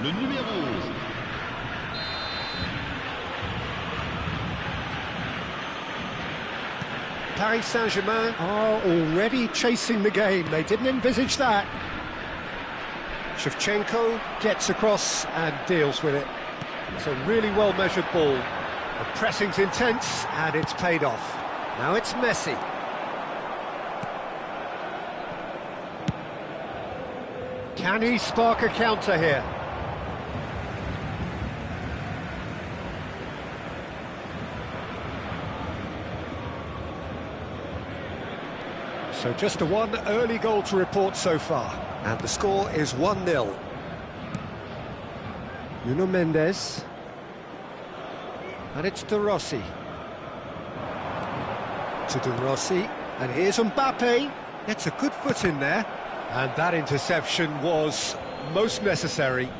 le numéro 11. Paris Saint-Germain are already chasing the game. They didn't envisage that. Shevchenko gets across and deals with it. It's a really well-measured ball. The pressing's intense and it's paid off. Now it's Messi. Can he spark a counter here? So just a one early goal to report so far. And the score is 1-0. Nuno Mendes. And it's De Rossi. To De Rossi. And here's Mbappe. Gets a good foot in there. And that interception was most necessary.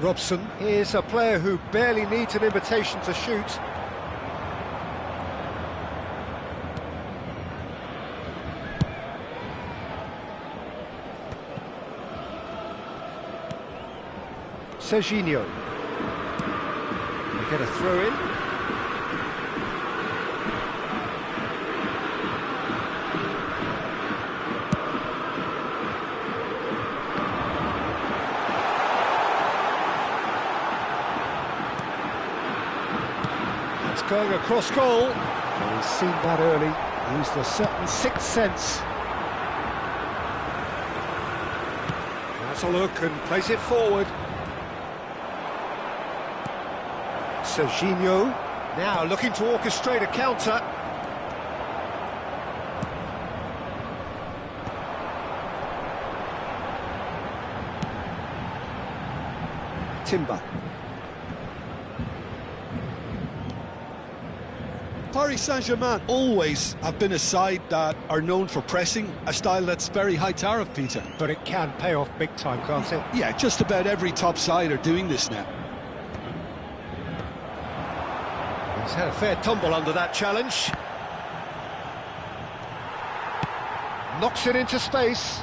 Robson is a player who barely needs an invitation to shoot. Serginho. They get a throw in. It's going across goal. Well, he's seen that early. Used a certain sixth sense. That's a look and plays it forward. Serginho, now looking to orchestrate a counter. Timber. Paris Saint-Germain always have been a side that are known for pressing, a style that's very high tariff, Peter. But it can pay off big time, can't it? Yeah, just about every top side are doing this now. He's had a fair tumble under that challenge. Knocks it into space.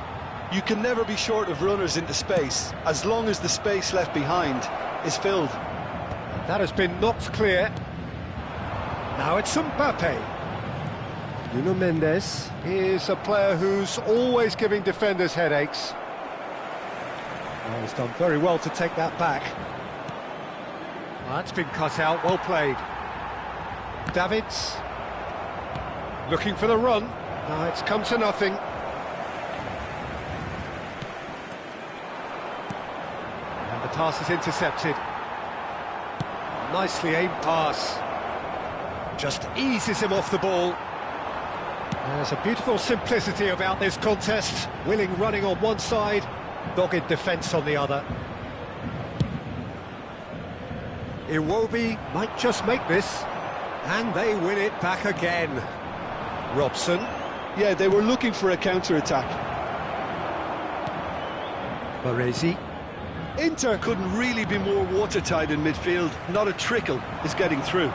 You can never be short of runners into space, as long as the space left behind is filled. That has been knocked clear. Now it's Mbappe. Nuno Mendes is a player who's always giving defenders headaches. Oh, he's done very well to take that back. Oh, that's been cut out, well played. Davids, looking for the run. No, it's come to nothing. And the pass is intercepted. Nicely aimed pass. Just eases him off the ball. There's a beautiful simplicity about this contest. Willing running on one side, dogged defence on the other. Iwobi might just make this. And they win it back again. Robson. Yeah, they were looking for a counter-attack. Baresi. Inter couldn't really be more watertight in midfield. Not a trickle is getting through.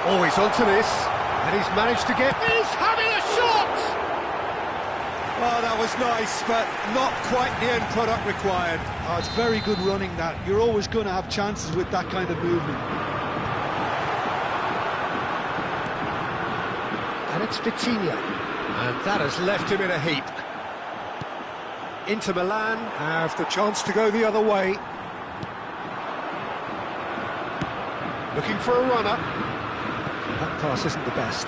Oh, he's onto this. And he's managed to get... He's having a shot! Oh, that was nice, but not quite the end product required. Oh, it's very good running, that. You're always going to have chances with that kind of movement. And it's Vitinha. And that has left him in a heap. Inter Milan have the chance to go the other way. Looking for a runner. That pass isn't the best.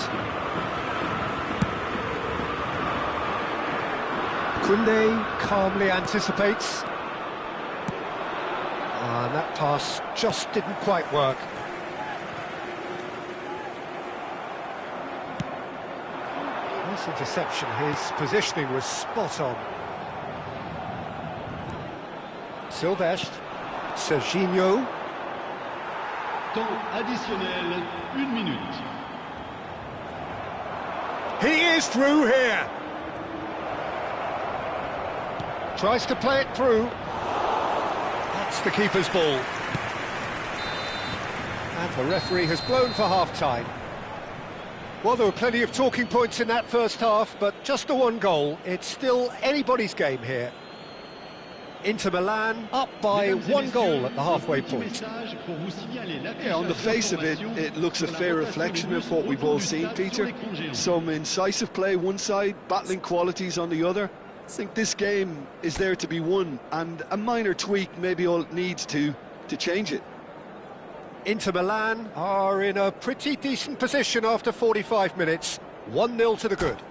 Koundé calmly anticipates. And that pass just didn't quite work. Nice interception, his positioning was spot on. Silvestre, Serginho. Temps additionnel, 1 minute. He is through here. Tries to play it through. That's the keeper's ball. And the referee has blown for half-time. Well, there were plenty of talking points in that first half, but just the one goal. It's still anybody's game here. Inter Milan up by one goal at the halfway point. Yeah, on the face of it, it looks a fair reflection of what we've all seen, Peter. Some incisive play one side, battling qualities on the other. I think this game is there to be won, and a minor tweak maybe all it needs to change it. Inter Milan are in a pretty decent position after 45 minutes. 1-0 to the good.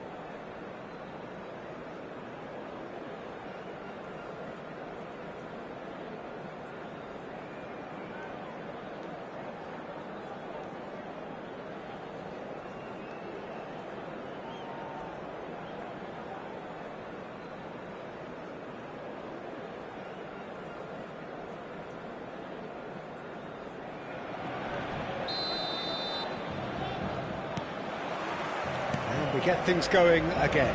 We get things going again.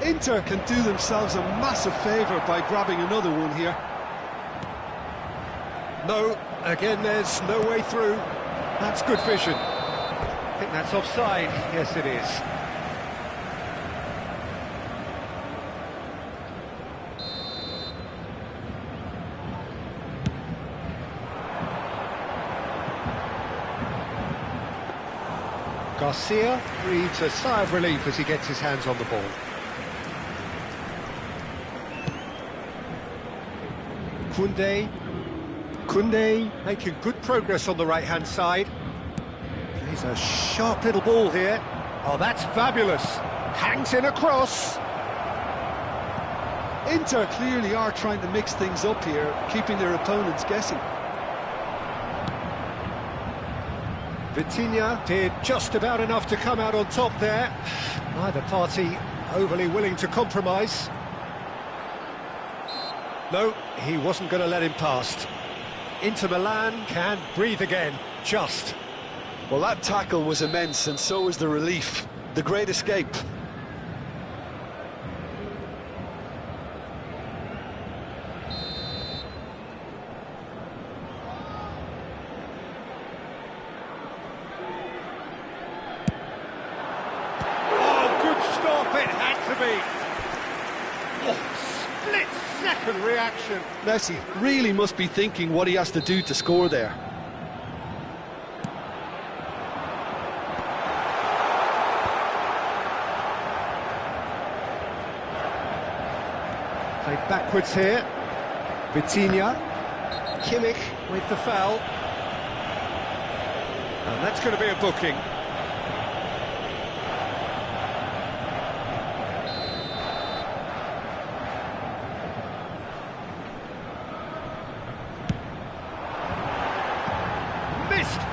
Inter can do themselves a massive favour by grabbing another one here. No, again there's no way through. That's good vision. I think that's offside. Yes, it is. Garcia breathes a sigh of relief as he gets his hands on the ball. Koundé making good progress on the right-hand side. Plays a sharp little ball here. Oh, that's fabulous. Hangs in a cross. Inter clearly are trying to mix things up here, keeping their opponents guessing. Vitinha did just about enough to come out on top there. Neither party overly willing to compromise. No, he wasn't going to let him past. Inter Milan can breathe again, just. Well, that tackle was immense, and so was the relief. The great escape. Split-second reaction. Messi really must be thinking what he has to do to score there. Played backwards here. Vitinha. Kimmich with the foul. And that's going to be a booking.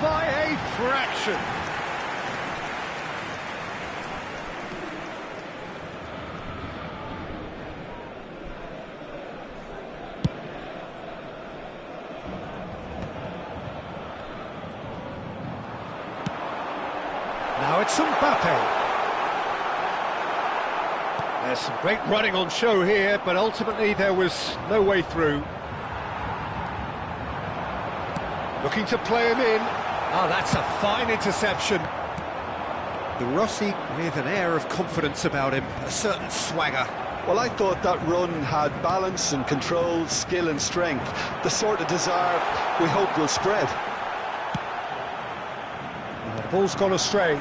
By a fraction. Now it's Mbappe. There's some great running on show here, but ultimately there was no way through. Looking to play him in. Oh, that's a fine interception. The Rossi with an air of confidence about him, a certain swagger. Well, I thought that run had balance and control, skill and strength, the sort of desire we hope will spread. And the ball's gone astray.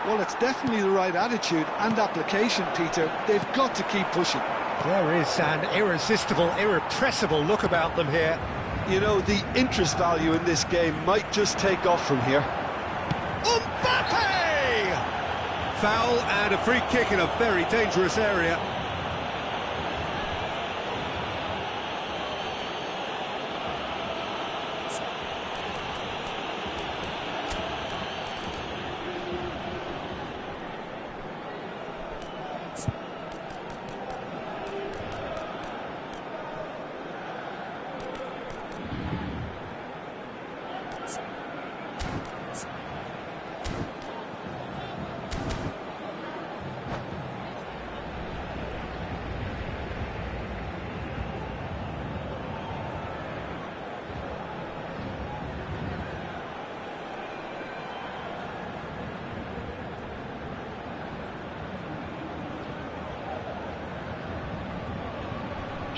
Well, it's definitely the right attitude and application, Peter. They've got to keep pushing. There is an irresistible, irrepressible look about them here. You know, the interest value in this game might just take off from here. Mbappe! Foul and a free kick in a very dangerous area.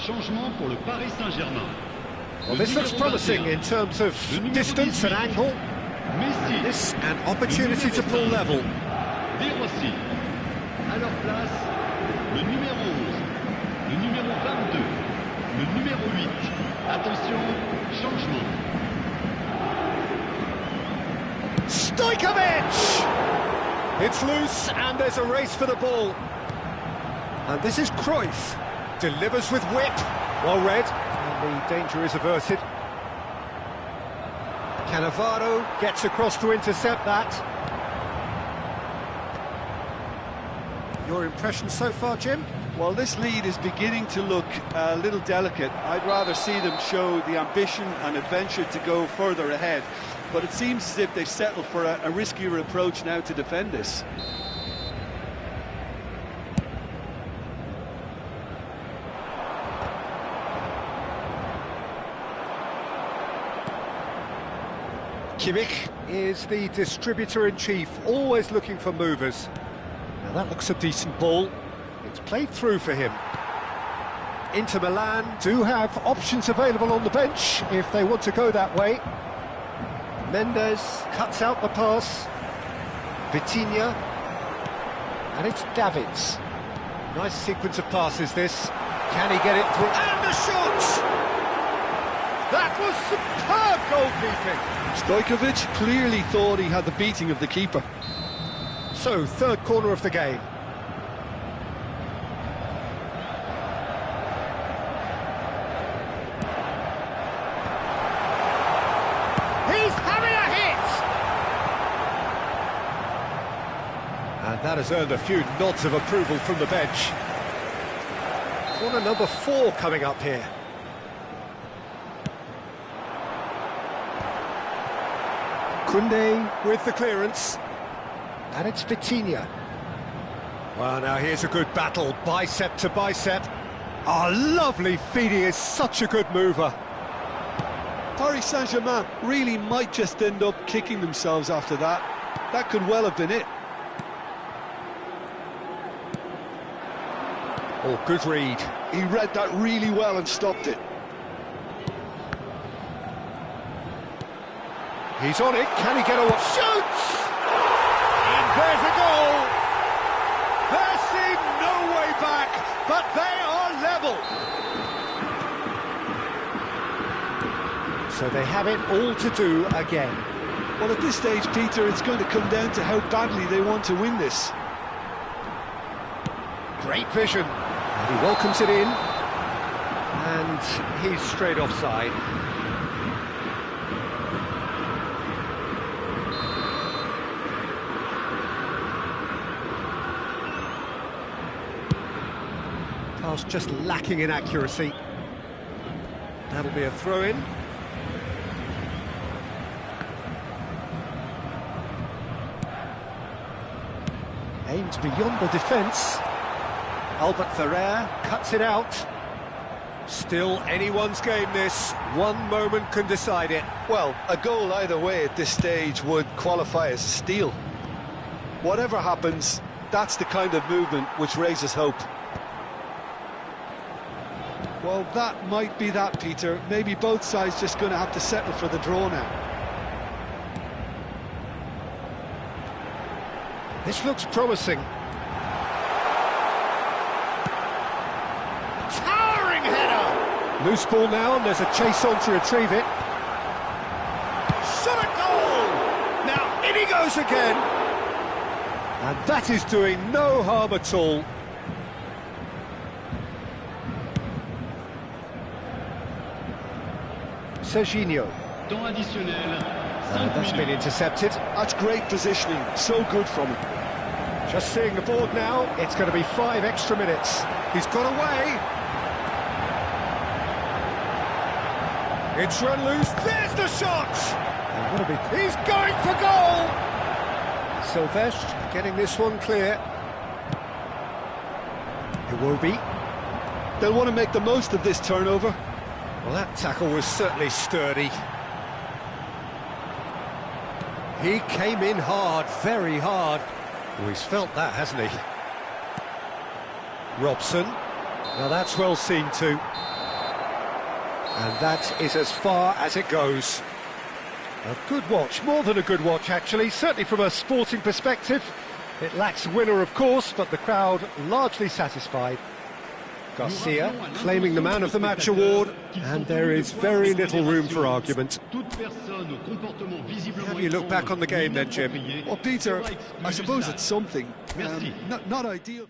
Changement pour le Paris Saint-Germain. Well, this looks promising in terms of distance and angle. Messi, This an opportunity to pull level. De Rossi. À leur place, le numéro 11, le numéro 22, le numéro 8. Attention, changement. Stojkovic! It's loose and there's a race for the ball. And this is Cruyff. Delivers with wit. Well read. And the danger is averted. Cannavaro gets across to intercept that. Your impression so far, Jim? Well, this lead is beginning to look a little delicate. I'd rather see them show the ambition and adventure to go further ahead. But it seems as if they've settled for a riskier approach now to defend this. Kimmich is the distributor-in-chief, always looking for movers. Now that looks a decent ball. It's played through for him. Inter Milan do have options available on the bench if they want to go that way. Mendes cuts out the pass. Vitinha. And it's Davids. Nice sequence of passes this. Can he get it through? And the shot! That was superb goalkeeping. Stojkovic clearly thought he had the beating of the keeper. So, third corner of the game. He's having a hit! And that has earned a few nods of approval from the bench. Corner number 4 coming up here. Koundé with the clearance. And it's Vitinha. Well, now here's a good battle, bicep to bicep. Oh, lovely feet, he is such a good mover. Paris Saint-Germain really might just end up kicking themselves after that. That could well have been it. Oh, good read. He read that really well and stopped it. He's on it, can he get away? Shoots! And there's a goal! There seemed no way back, but they are level! So they have it all to do again. Well, at this stage, Peter, it's going to come down to how badly they want to win this. Great vision. And he welcomes it in. And he's straight offside. Pass just lacking in accuracy. That'll be a throw-in. Aimed beyond the defence. Albert Ferrer cuts it out. Still anyone's game this. One moment can decide it. Well, a goal either way at this stage would qualify as a steal. Whatever happens, that's the kind of movement which raises hope. Well, that might be that, Peter. Maybe both sides just going to have to settle for the draw now. This looks promising. Towering header! Loose ball now, and there's a chase on to retrieve it. Shot a goal! Now, in he goes again! And that is doing no harm at all. Serginho. Temps additionnel. 5 That's been minutes. intercepted. That's great positioning. So good from him. Just seeing the board now, it's going to be 5 extra minutes. He's got away. It's run loose. There's the shot! And what a big... He's going for goal! Silvestre getting this one clear. Iwobi. They'll want to make the most of this turnover. Well, that tackle was certainly sturdy. He came in hard, very hard. Oh, he's felt that, hasn't he? Robson. Now that's well seen too. And that is as far as it goes. A good watch, more than a good watch actually, certainly from a sporting perspective. It lacks winner of course, but the crowd largely satisfied. Garcia claiming the man of the match award, and there is very little room for argument. How do you look back on the game then, Jim? Well, Peter, I suppose it's something. Not ideal.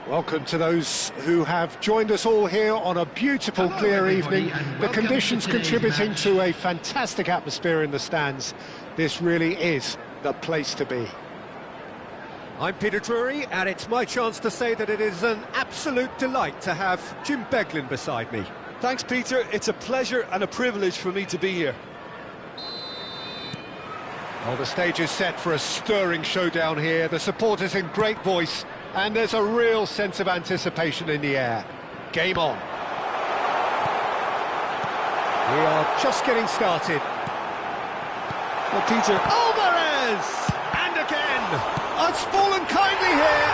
Welcome to those who have joined us all here on a beautiful, clear evening. The conditions contributing to a fantastic atmosphere in the stands. This really is the place to be. I'm Peter Drury, and it's my chance to say that it is an absolute delight to have Jim Beglin beside me. Thanks, Peter. It's a pleasure and a privilege for me to be here. Well, the stage is set for a stirring showdown here. The supporters in great voice, and there's a real sense of anticipation in the air. Game on. We are just getting started. Well, Peter... Alvarez! And again! It's fallen kindly here.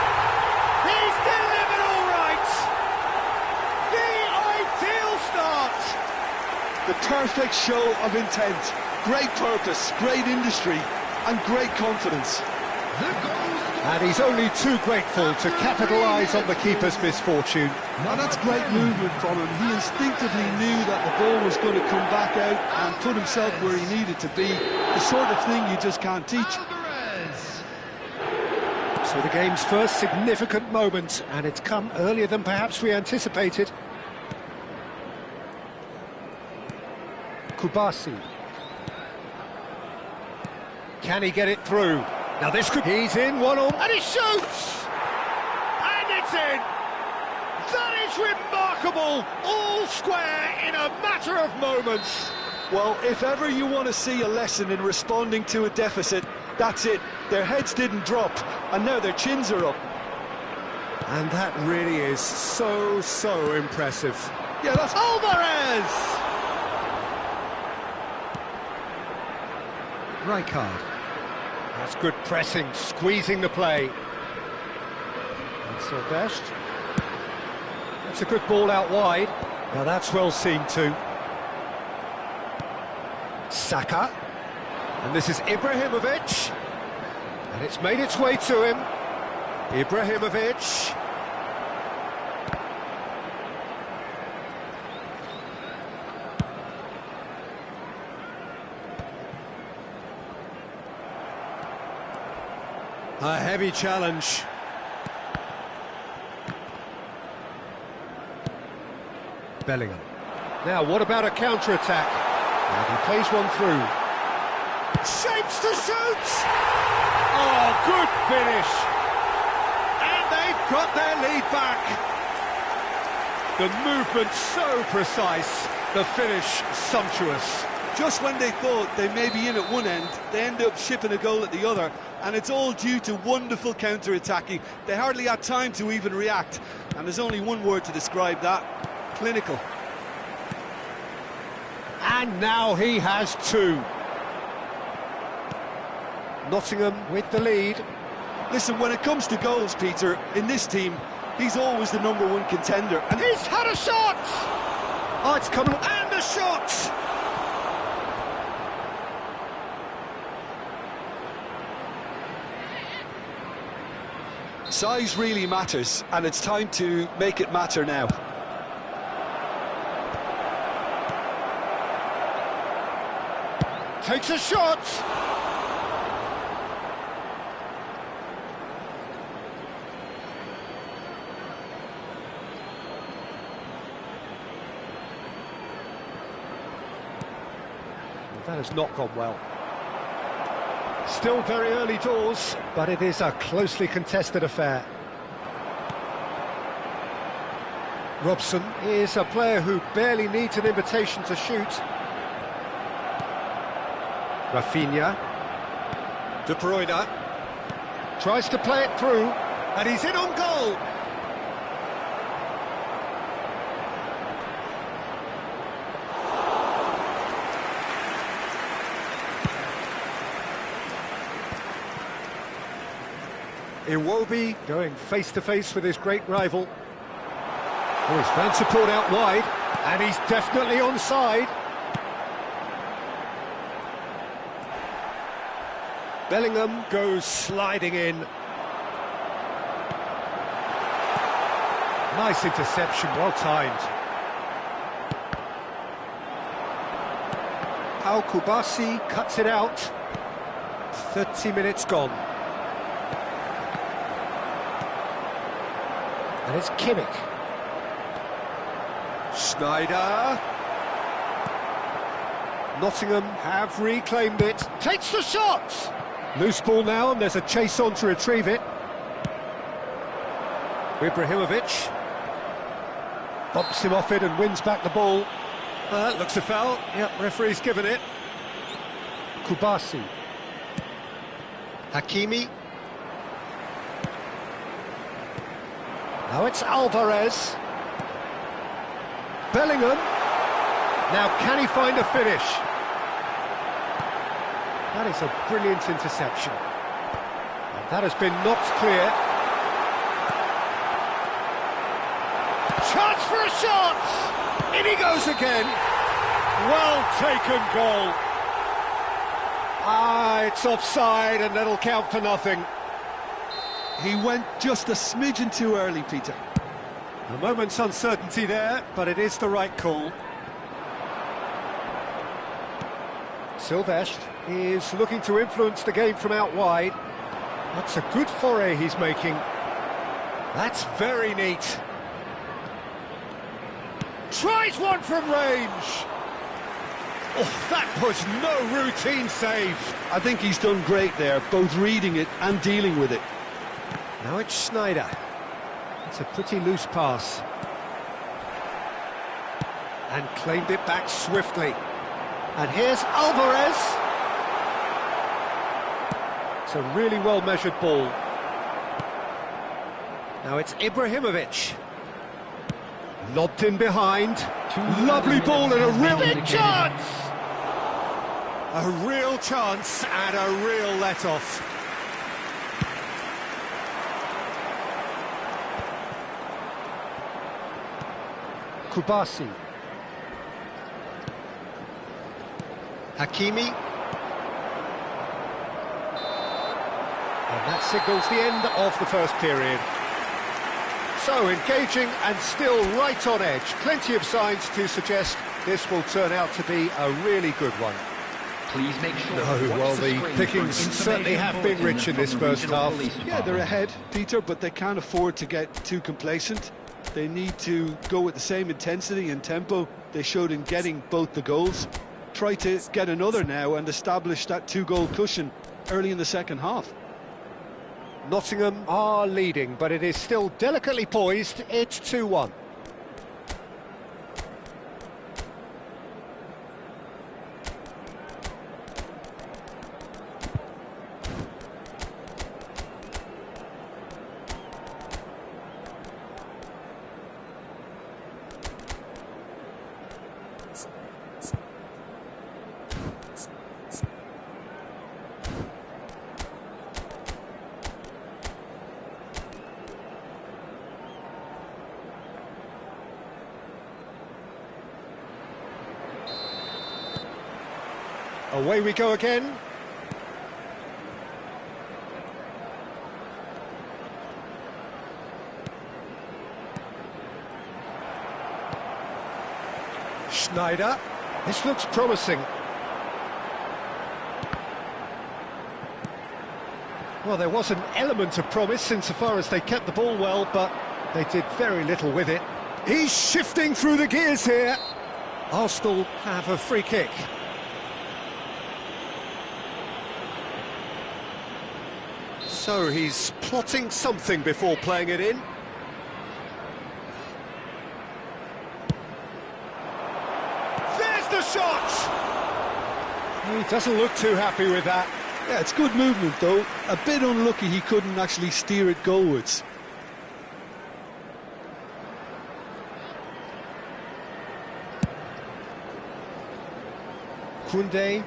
He's delivered all right. The ideal start. The perfect show of intent. Great purpose, great industry, and great confidence. And he's only too grateful to capitalise on the keeper's misfortune. Now that's great movement from him. He instinctively knew that the ball was going to come back out and put himself where he needed to be. The sort of thing you just can't teach. So the game's first significant moment, and it's come earlier than perhaps we anticipated. Kubasi. Can he get it through? Now this could... He's in, one on, and he shoots! And it's in! That is remarkable! All square in a matter of moments. Well, if ever you want to see a lesson in responding to a deficit, that's it. Their heads didn't drop, and now their chins are up. And that really is so impressive. Yeah, that's... Alvarez! Rijkaard. That's good pressing, squeezing the play. And Silvestre. That's a good ball out wide. Now that's well seen too. Saka. And this is Ibrahimovic. And it's made its way to him. Ibrahimovic. A heavy challenge. Bellingham. Now, what about a counter-attack? And he plays one through. Shapes to shoot! Oh, good finish! And they've got their lead back. The movement so precise, the finish sumptuous. Just when they thought they may be in at one end, they end up shipping a goal at the other, and it's all due to wonderful counter-attacking. They hardly had time to even react, and there's only one word to describe that: clinical. And now he has two. Nottingham with the lead. Listen, when it comes to goals, Peter, in this team, he's always the #1 contender. And he's had a shot! Oh, it's coming, and a shot! Size really matters, and it's time to make it matter now. Takes a shot! That has not gone well. Still very early doors, but it is a closely contested affair. Robson is a player who barely needs an invitation to shoot. Rafinha. De Bruyne tries to play it through, and he's in on goal. Iwobi going face-to-face with his great rival. Oh, his fan support out wide, and he's definitely onside. Bellingham goes sliding in. Nice interception, well timed. Kubasi cuts it out. 30 minutes gone. And And it's Kimmich. Schneider. Nottingham have reclaimed it. Takes the shot! Loose ball now, and there's a chase on to retrieve it. Ibrahimovic. Bumps him off it and wins back the ball. Looks a foul. Yep, referee's given it. Kubasi. Hakimi. Now it's Alvarez. Bellingham. Now can he find a finish? That is a brilliant interception. And that has been knocked clear. Chance for a shot! In he goes again. Well taken goal. It's offside and that'll count for nothing. He went just a smidgen too early, Peter. A moment's uncertainty there, but it is the right call. Silvestre is looking to influence the game from out wide. That's a good foray he's making. That's very neat. Tries one from range. Oh, that was no routine save. I think he's done great there, both reading it and dealing with it. Now it's Schneider. It's a pretty loose pass. And claimed it back swiftly. And here's Alvarez. It's a really well-measured ball. Now it's Ibrahimovic. Lobbed in behind. Lovely ball and a real big chance! A real chance and a real let-off. Kubasi. Hakimi. And that signals the end of the first period. So, engaging and still right on edge. Plenty of signs to suggest this will turn out to be a really good one. Please make sure. Well, the pickings certainly have been rich in this first half. Yeah, they're ahead, Peter, but they can't afford to get too complacent. They need to go with the same intensity and tempo they showed in getting both the goals. Try to get another now and establish that two-goal cushion early in the second half. Nottingham are leading, but it is still delicately poised. It's 2-1. Away we go again. Schneider. This looks promising. Well, there was an element of promise insofar as they kept the ball well, but they did very little with it. He's shifting through the gears here. Arsenal have a free kick. So he's plotting something before playing it in. There's the shot! He doesn't look too happy with that. Yeah, it's good movement though. A bit unlucky he couldn't actually steer it goalwards. Koundé.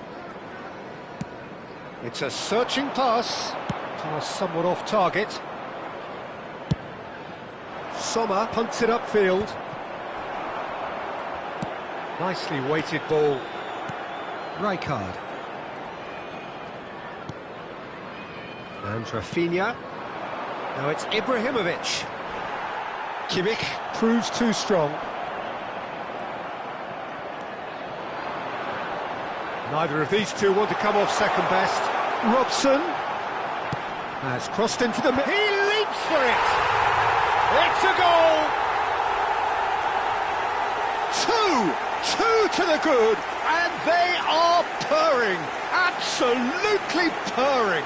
It's a searching pass. Pass somewhat off target. Sommer punts it upfield. Nicely weighted ball. Rijkaard. And Rafinha. Now it's Ibrahimovic. Kimmich proves too strong. Neither of these two want to come off second best. Robson has crossed into the middle. He leaps for it! It's a goal! Two to the good, and they are purring, absolutely purring.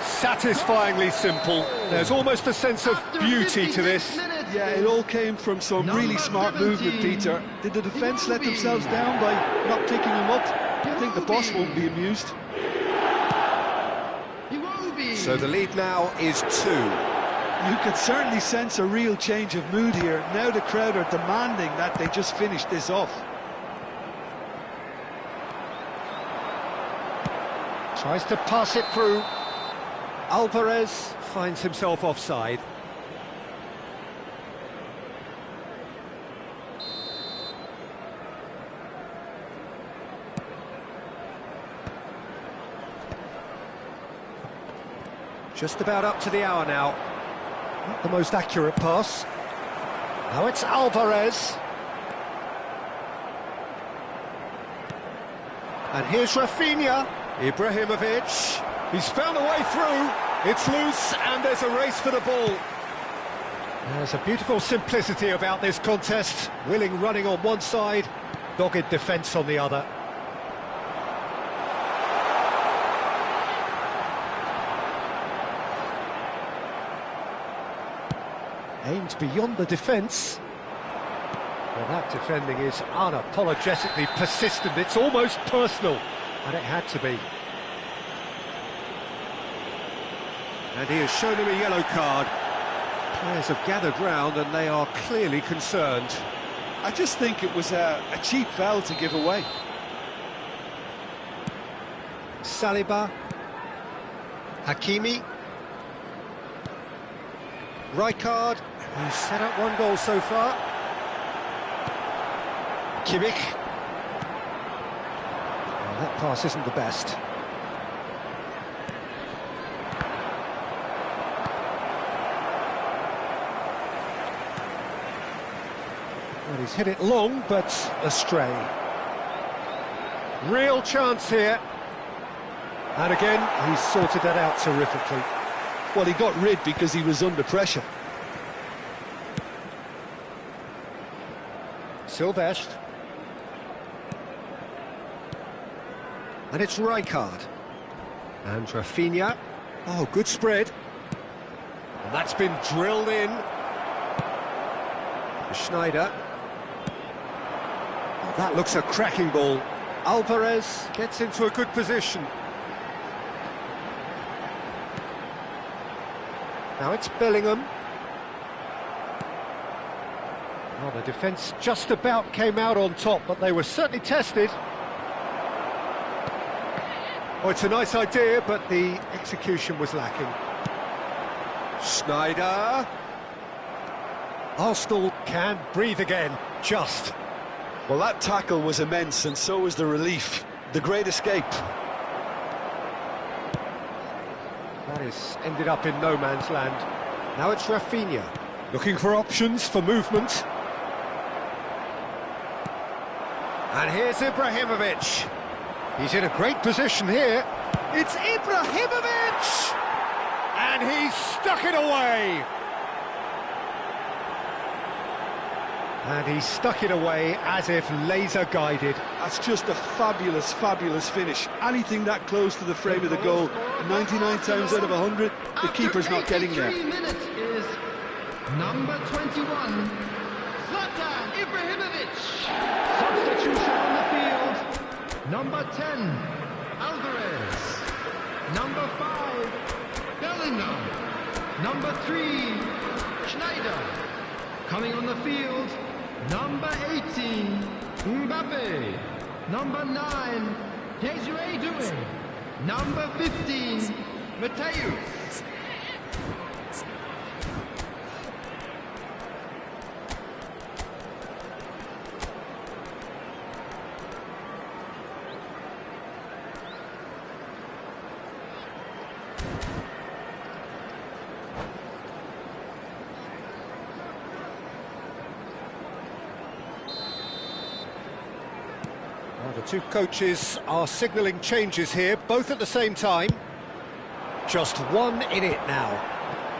Satisfyingly simple. There's almost a sense of beauty to this. Yeah, it all came from some really smart movement, Peter. Did the defence let themselves down by not picking him up? I think the boss won't be amused. So the lead now is 2. You can certainly sense a real change of mood here. Now the crowd are demanding that they just finish this off. Tries to pass it through. Alvarez finds himself offside. Just about up to the hour now. Not the most accurate pass. Now it's Alvarez. And here's Rafinha. Ibrahimovic. He's found a way through. It's loose and there's a race for the ball. There's a beautiful simplicity about this contest. Willing running on one side, dogged defence on the other. Aimed beyond the defence. Well, that defending is unapologetically persistent. It's almost personal, and it had to be. And he has shown him a yellow card. Players have gathered round and they are clearly concerned. I just think it was a cheap foul to give away. Saliba. Hakimi. Rijkaard, who's set up one goal so far. Kimmich. Well, that pass isn't the best. Well, he's hit it long, but astray. Real chance here. And again, he's sorted that out terrifically. Well, he got rid because he was under pressure. Silvestre. And it's Rijkaard. And Rafinha. Oh, good spread. And that's been drilled in. Schneider. Oh, that looks a cracking ball. Alvarez gets into a good position. Now it's Bellingham. Well, the defence just about came out on top, but they were certainly tested. Oh, it's a nice idea, but the execution was lacking. Schneider. Arsenal can breathe again, just. Well, that tackle was immense, and so was the relief. The great escape. That is ended up in no man's land. Now it's Rafinha, looking for options for movement. And here's Ibrahimovic. He's in a great position here. It's Ibrahimovic! And he's stuck it away. And he stuck it away as if laser-guided. That's just a fabulous, fabulous finish. Anything that close to the frame of the goal, 99 times out of 100, the keeper's not getting there. Minutes is number 21, Zlatan Ibrahimovic. Substitution on the field. Number 10, Alvarez. Number 5, Bellingham. Number 3, Schneider. Coming on the field, number 18, Mbappe. Number 9, Desiree Doué. Number 15, Mateus. Well, the two coaches are signalling changes here, both at the same time. Just 1 in it now.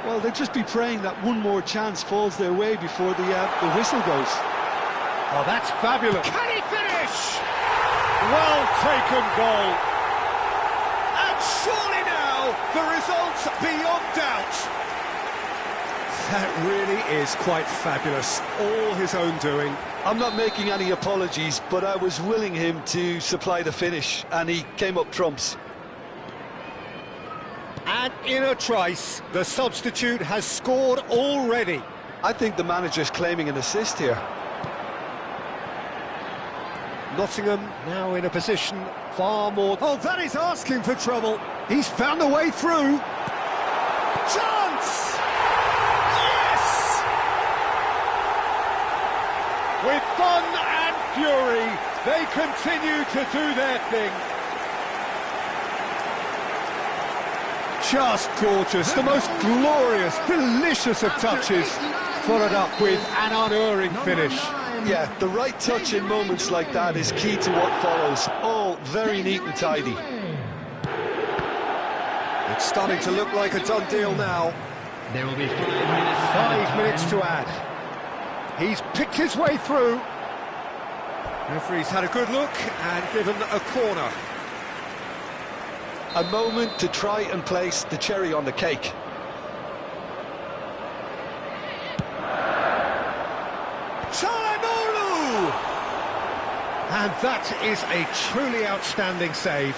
Well, they'll just be praying that one more chance falls their way before the whistle goes. Oh, that's fabulous. Can he finish? Well taken goal. And surely now, the result's beyond doubt. That really is quite fabulous. All his own doing. I'm not making any apologies, but I was willing him to supply the finish, and he came up trumps. And in a trice, the substitute has scored already. I think the manager's claiming an assist here. Nottingham now in a position far more... Oh, that is asking for trouble. He's found a way through. Chance! Yes! With fun and fury, they continue to do their thing. Just gorgeous, the most glorious, delicious of touches, followed up with an unerring finish. Yeah, the right touch in moments like that is key to what follows. All very neat and tidy. It's starting to look like a done deal now. There will be 5 minutes. 5 minutes to add. He's picked his way through. Referee's had a good look and given a corner. A moment to try and place the cherry on the cake. Çalhanoğlu! And that is a truly outstanding save.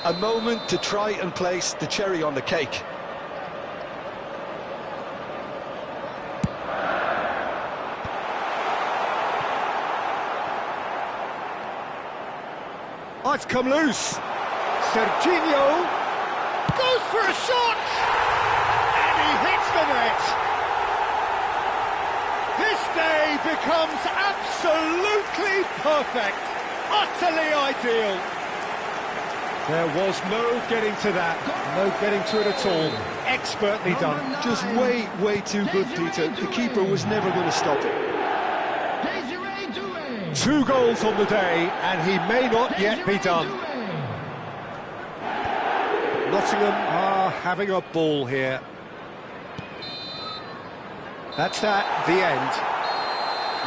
A moment to try and place the cherry on the cake. Oh, it's come loose. Serginho goes for a shot! And he hits the net. This day becomes absolutely perfect. Utterly ideal. There was no getting to that. No getting to it at all. Expertly done. Just way too good, Peter. The keeper was never going to stop it. 2 goals on the day, and he may not yet be done. Nottingham are having a ball here. That's at the end.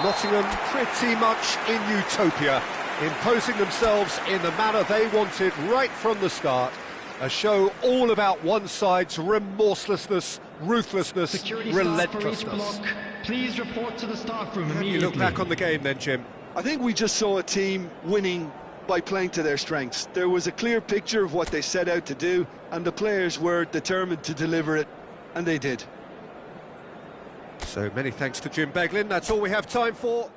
Nottingham pretty much in utopia, imposing themselves in the manner they wanted right from the start. A show all about one side's remorselessness, ruthlessness, Security relentlessness. staff for each block. Please report to the staff room How do immediately. you look back on the game then, Jim? I think we just saw a team winning by playing to their strengths. There was a clear picture of what they set out to do, and the players were determined to deliver it, and they did. So many thanks to Jim Beglin. That's all we have time for.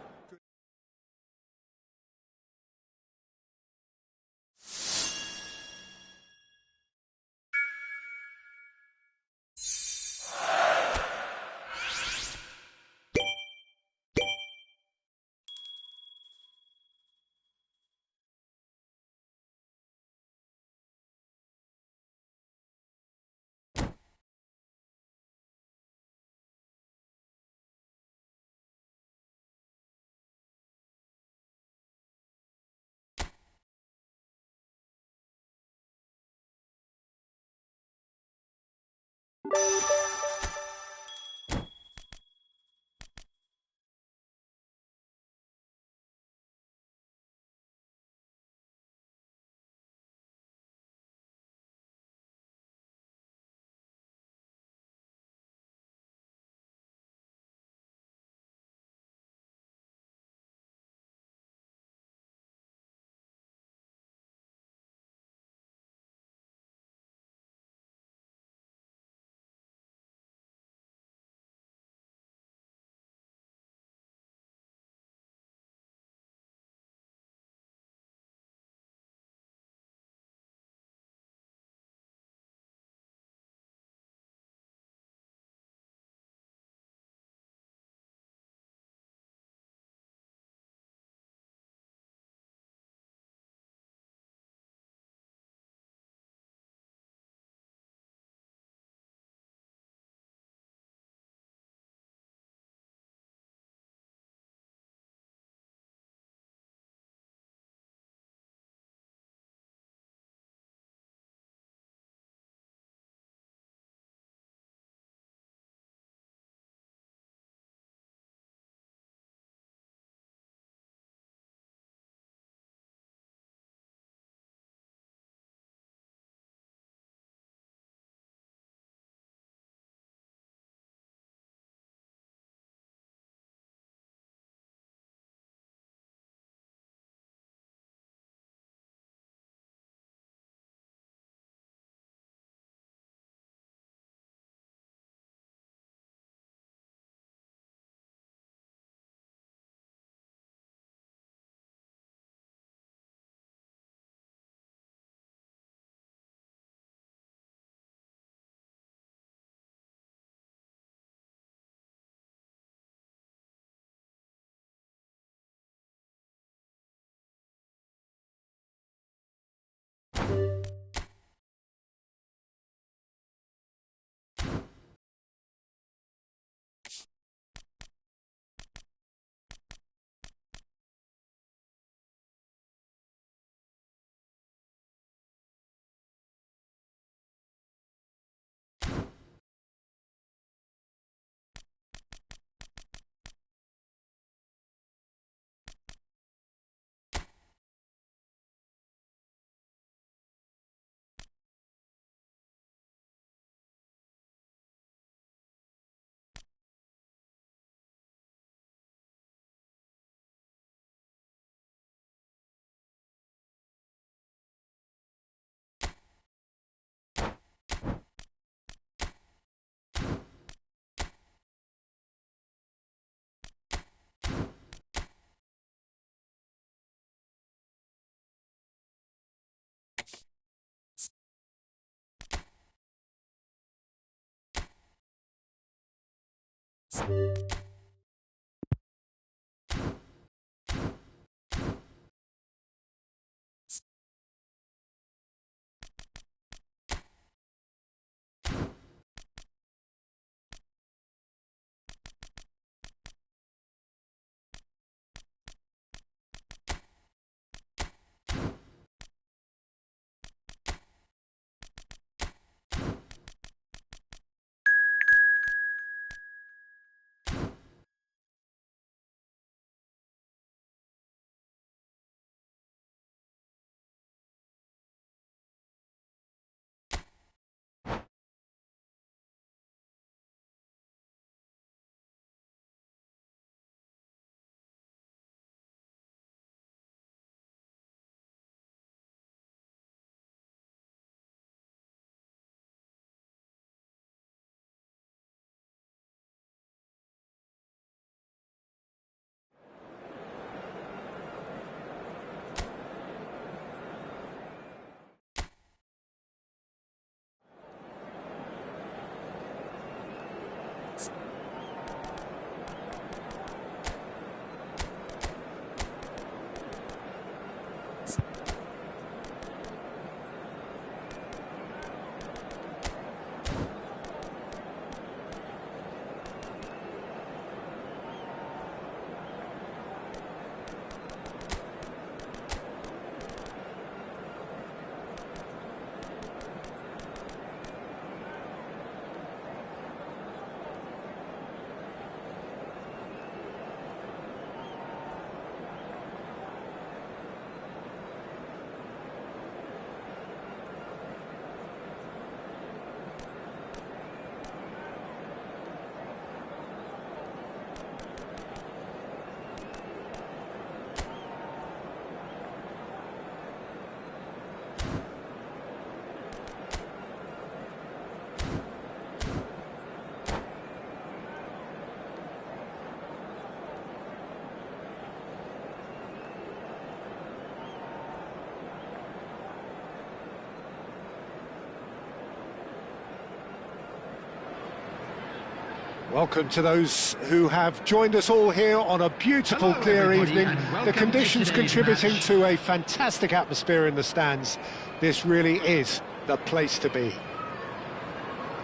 Welcome to those who have joined us all here on a beautiful, clear evening. The conditions contributing to a fantastic atmosphere in the stands. This really is the place to be.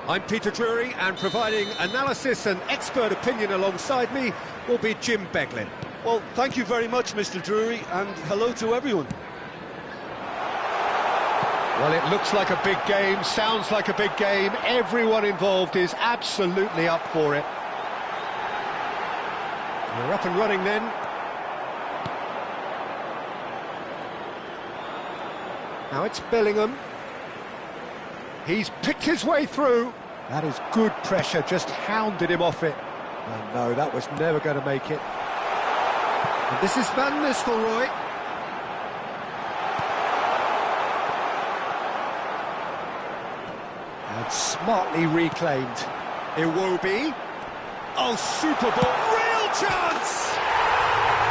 I'm Peter Drury, and providing analysis and expert opinion alongside me will be Jim Beglin. Well, thank you very much, Mr. Drury, and hello to everyone. Well, it looks like a big game, sounds like a big game. Everyone involved is absolutely up for it. We're up and running then. Now it's Bellingham. He's picked his way through. That is good pressure, just hounded him off it. And no, that was never going to make it. And this is Van Nistelrooy. And smartly reclaimed. Iwobi. Oh, super ball. Real chance!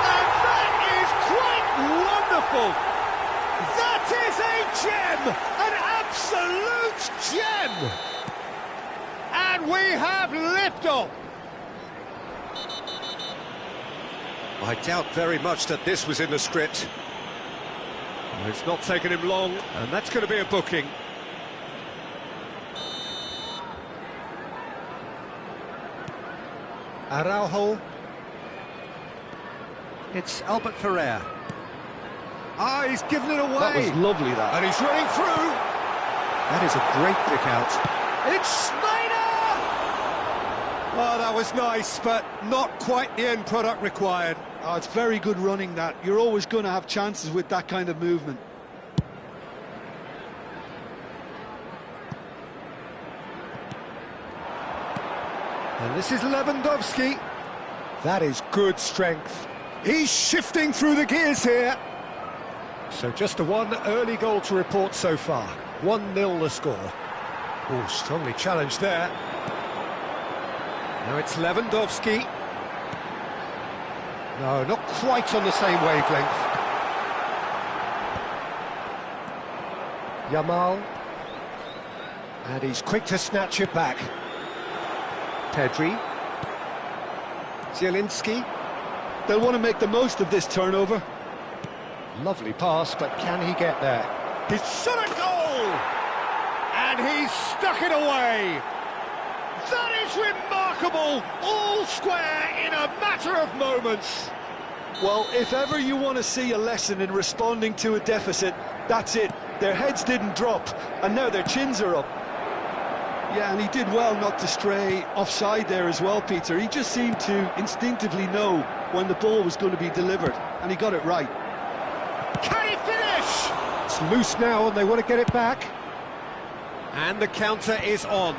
And that is quite wonderful. That is a gem! An absolute gem! And we have liftoff. I doubt very much that this was in the script. It's not taken him long, and that's going to be a booking. Araujo. It's Albert Ferrer. Ah, he's given it away. That was lovely, that. And he's running through. That is a great pick out. It's Schneider! Oh, that was nice, but not quite the end product required. Oh, it's very good running, that. You're always going to have chances with that kind of movement. And this is Lewandowski. That is good strength. He's shifting through the gears here. So just the one early goal to report so far. 1-0 the score. Oh, strongly challenged there. Now it's Lewandowski. No, not quite on the same wavelength. Yamal. And he's quick to snatch it back. Pedri. Zielinski. They'll want to make the most of this turnover. Lovely pass, but can he get there? He's shot a goal! And he's stuck it away! That is remarkable! All square in a matter of moments! Well, if ever you want to see a lesson in responding to a deficit, that's it. Their heads didn't drop, and now their chins are up. Yeah, and he did well not to stray offside there as well, Peter. He just seemed to instinctively know when the ball was going to be delivered, and he got it right. Can he finish? It's loose now, and they want to get it back. And the counter is on.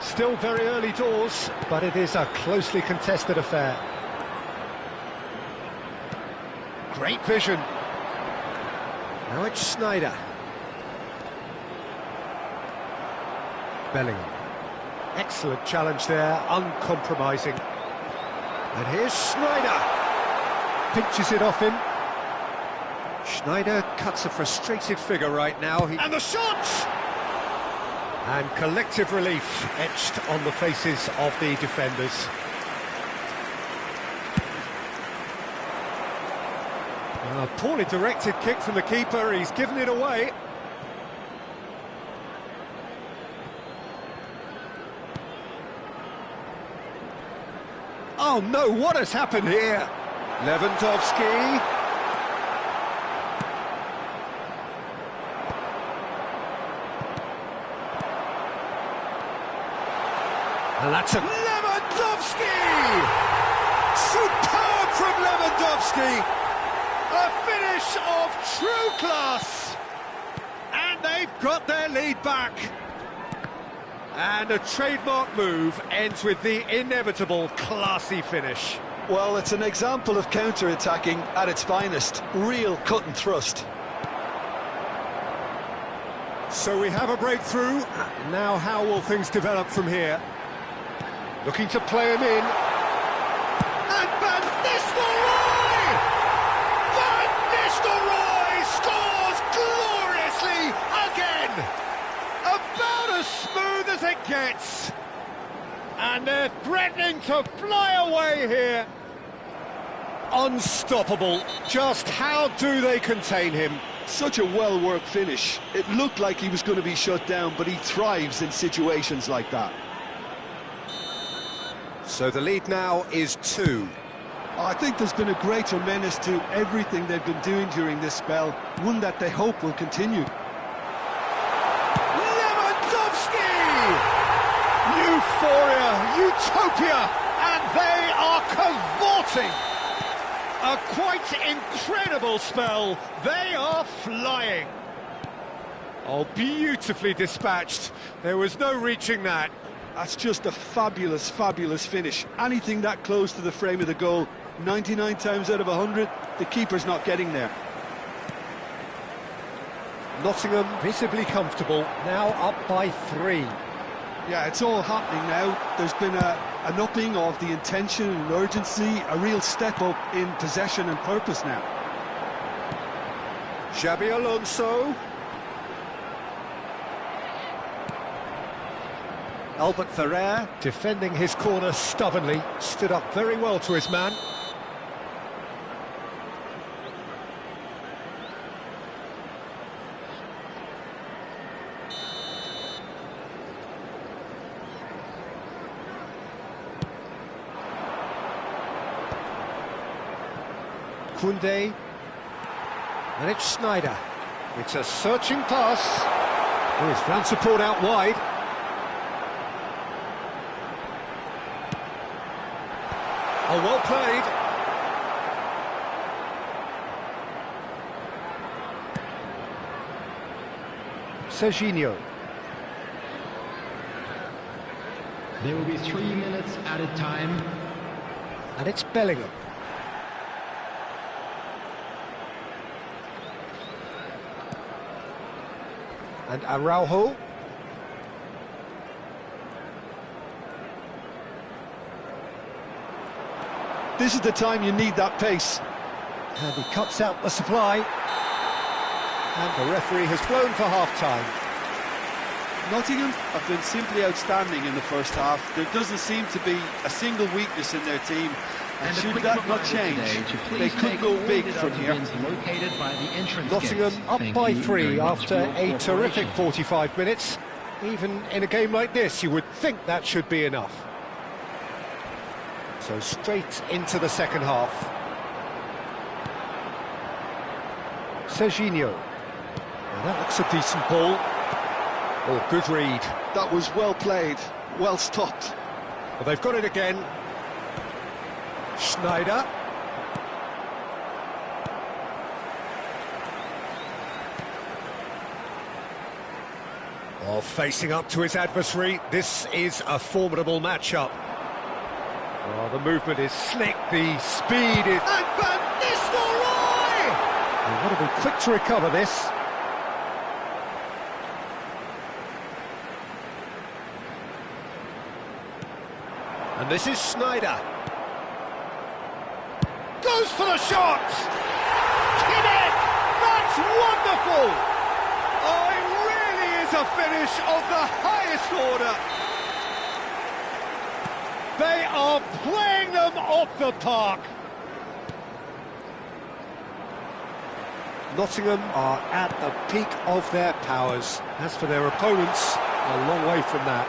Still very early doors, but it is a closely contested affair. Great vision. Now it's Snyder. Bellingham. Excellent challenge there, uncompromising. And here's Snyder. Pinches it off him. Schneider cuts a frustrated figure right now. And the shot! And collective relief etched on the faces of the defenders. A poorly directed kick from the keeper, he's given it away. Oh no, what has happened here? Lewandowski. And that's a Lewandowski! Superb from Lewandowski! A finish of true class! And they've got their lead back. And a trademark move ends with the inevitable classy finish. Well, it's an example of counter-attacking at its finest. Real cut and thrust. So we have a breakthrough. Now how will things develop from here? Looking to play him in. And Van Nistelrooy! Van Nistelrooy scores gloriously again! About as smooth as it gets. And they're threatening to fly away here. Unstoppable. Just how do they contain him? Such a well-worked finish. It looked like he was going to be shut down, but he thrives in situations like that. So the lead now is 2. I think there's been a greater menace to everything they've been doing during this spell, one that they hope will continue. Lewandowski! Euphoria, utopia, and they are cavorting. A quite incredible spell. They are flying. Oh, beautifully dispatched. There was no reaching that. That's just a fabulous, fabulous finish. Anything that close to the frame of the goal, 99 times out of 100, the keeper's not getting there. Nottingham visibly comfortable, now up by 3. Yeah, it's all happening now. There's been an upping of the intention and urgency, a real step up in possession and purpose now. Xabi Alonso. Albert Ferrer, defending his corner stubbornly, stood up very well to his man. Koundé. And it's Snyder. It's a searching pass. Oh, he's found support out wide. Oh, well played. Serginho. There will be 3 minutes added time. And it's Bellingham. And Araujo. This is the time you need that pace. And he cuts out the supply. And the referee has blown for half-time. Nottingham have been simply outstanding in the first half. There doesn't seem to be a single weakness in their team. And should that not change, they could go big from here. Nottingham up by 3 after a terrific 45 minutes. Even in a game like this, you would think that should be enough. So straight into the second half. Serginho. Now that looks a decent ball. Oh, good read. That was well played, well stopped. Well, they've got it again. Schneider. Oh, facing up to his adversary. This is a formidable matchup. Oh, the movement is slick, the speed is... And Van Nistelrooy! They've got to be quick to recover this. And this is Schneider. Goes for the shot! Hit it! That's wonderful! Oh, it really is a finish of the highest order. They are playing them off the park. Nottingham are at the peak of their powers. As for their opponents, a long way from that.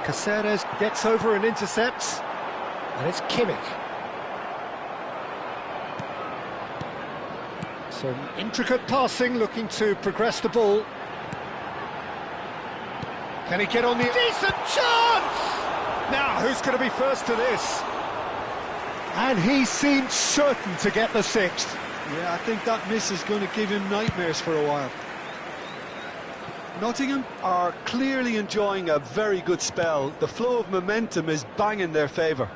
Caceres gets over and intercepts, and it's Kimmich. Some intricate passing, looking to progress the ball. Can he get on the... Decent chance! Now, who's going to be first to this? And he seemed certain to get the sixth. Yeah, I think that miss is going to give him nightmares for a while. Nottingham are clearly enjoying a very good spell. The flow of momentum is bang in their favour.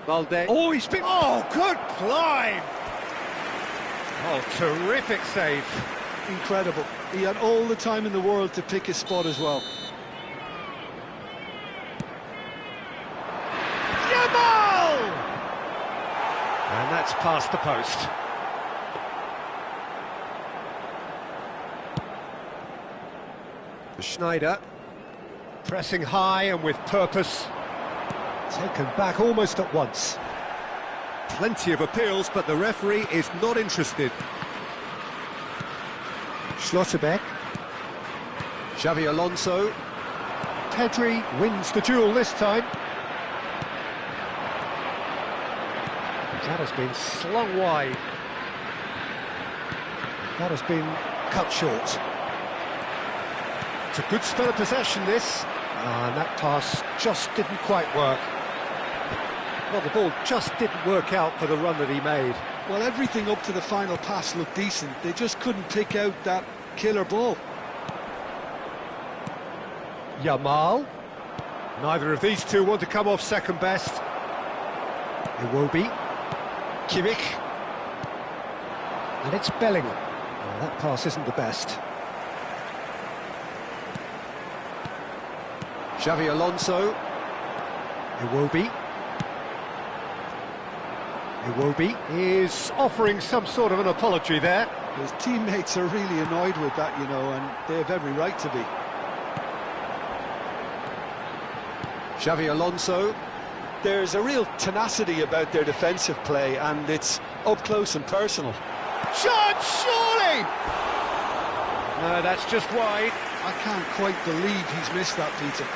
Valde. Oh, he's been... Oh, good climb! Oh, terrific save. Incredible. He had all the time in the world to pick his spot as well. Jamal! And that's past the post. Schneider, pressing high and with purpose, taken back almost at once. Plenty of appeals, but the referee is not interested. Schlotterbeck, Xavi Alonso, Pedri wins the duel this time. That has been slung wide. That has been cut short. It's a good spell of possession, this. And that pass just didn't quite work. Well, the ball just didn't work out for the run that he made. Well, everything up to the final pass looked decent. They just couldn't pick out that killer ball. Jamal. Neither of these two want to come off second best. It will be. Kimmich. And it's Bellingham. Oh, that pass isn't the best. Xavi Alonso. Iwobi. Iwobi is offering some sort of an apology there. His teammates are really annoyed with that, you know, and they have every right to be. Xavi Alonso. There's a real tenacity about their defensive play, and it's up close and personal. Shot, surely! No, that's just wide. I can't quite believe he's missed that, Peter.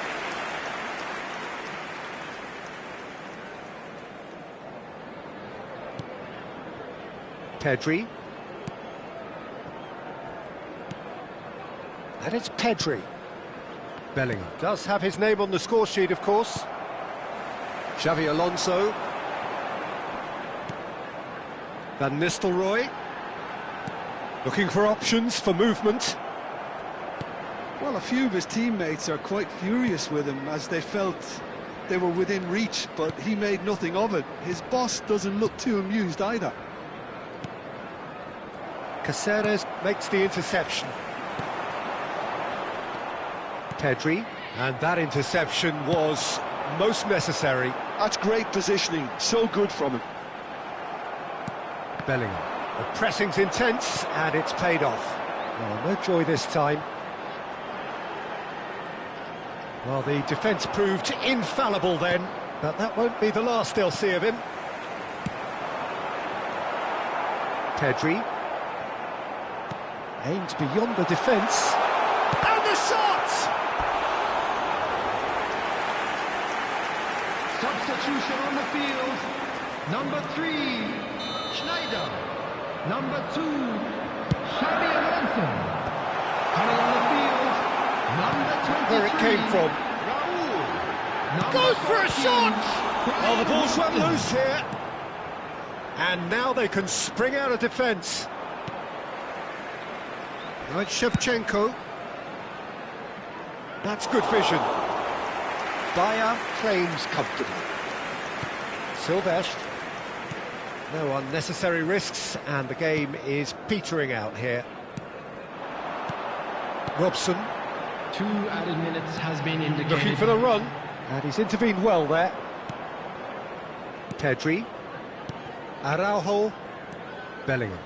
Pedri. And it's Pedri. Bellingham does have his name on the score sheet, of course. Xavi Alonso. Van Nistelrooy. Looking for options for movement. Well, a few of his teammates are quite furious with him as they felt they were within reach, but he made nothing of it. His boss doesn't look too amused either. Caceres makes the interception. Pedri, and that interception was most necessary. That's great positioning, so good from him. Bellingham. The pressing's intense, and it's paid off. Oh, no joy this time. Well, the defence proved infallible then, but that won't be the last they'll see of him. Pedri aims beyond the defence, and the shot! Substitution on the field. Number 3, Schneider. Number 2, Xabi Alonso. Coming on the field, number 23. Where it came from. Raul. Goes for a shot! Oh, the ball's run loose here. And now they can spring out of defence. Now it's Shevchenko. That's good vision. Dyer claims comfortably. Silvestre. No unnecessary risks, and the game is petering out here. Robson. 2 added minutes has been indicated. Looking for the run, and he's intervened well there. Pedri. Araujo. Bellingham.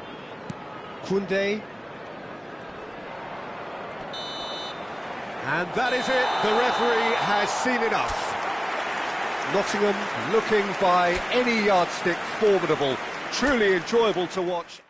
Koundé. And that is it, the referee has seen enough. Nottingham looking by any yardstick formidable, truly enjoyable to watch.